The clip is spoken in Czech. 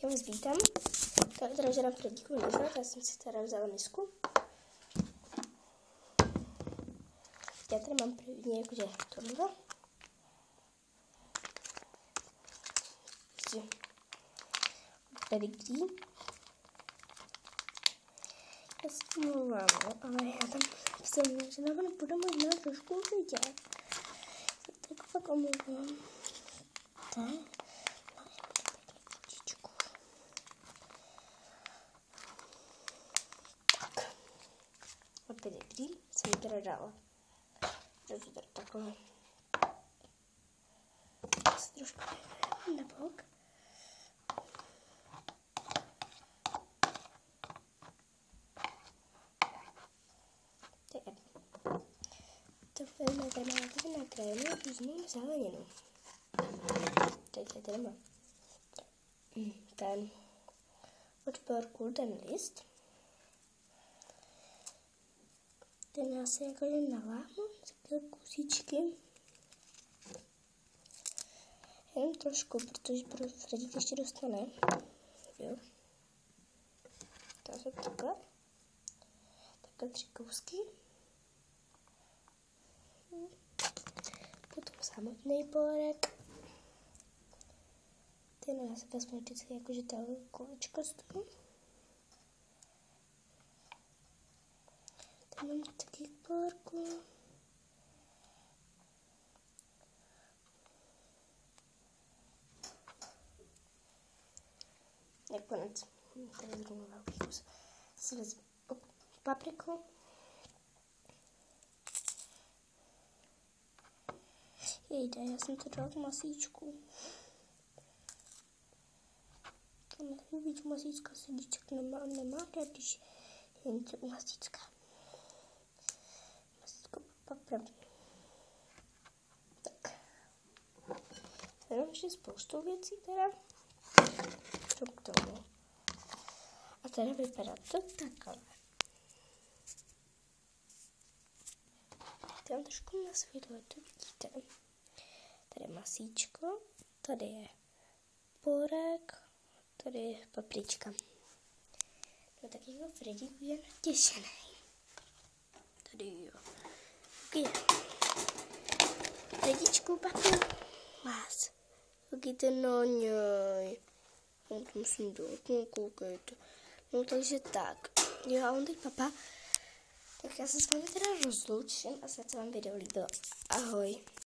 Já vás vítám. To je teda žádná Fredíku nežrat, já jsem si teda vzala misku. Já tady mám první jakože tohle. Pedigree. Já se omlouvám, ale já tam jsem, že nakonec budu možná trošku vidět. Tak fakt omlouvám. Tak. A pedigree jsem teda dala. Takže tady takhle. Se trošku na bok. To vezme tady na krajinu různou zeleninu. Tady má ten od porku, ten list. Ten já si jakože nalámu, takové kusíčky. Jen trošku, protože Fredík ještě dostane. Jo. To jsou takhle 3 kousky. Potom samotný porek. Ten já se vezmu vždycky jakože ta kolečka z toho. Tam mám taky porku. Nakonec tady zrovna velký kus. Si vezmu papriku. Jejde, já jsem to dala v masíčku. To nelíbí, že masíčka sedíček nemá rád, když jen to masíčka. Masíčko popravdě. Tak. Tady mám ještě spoustu věcí teda. Co k tomu. A tady vypadá to takhle. Tady mám trošku na světle, to vidíte. Tady je masíčko, tady je porek, tady je paprička. No tak jako Fredík je natěšený. Tady jo. Je. Fredíčku, papi, vás. Koukejte na něj. On to musím dát, no koukejte. No takže tak. Jo a on teď papa. Tak já se s vámi teda rozloučím a snad se vám video líbilo. Ahoj.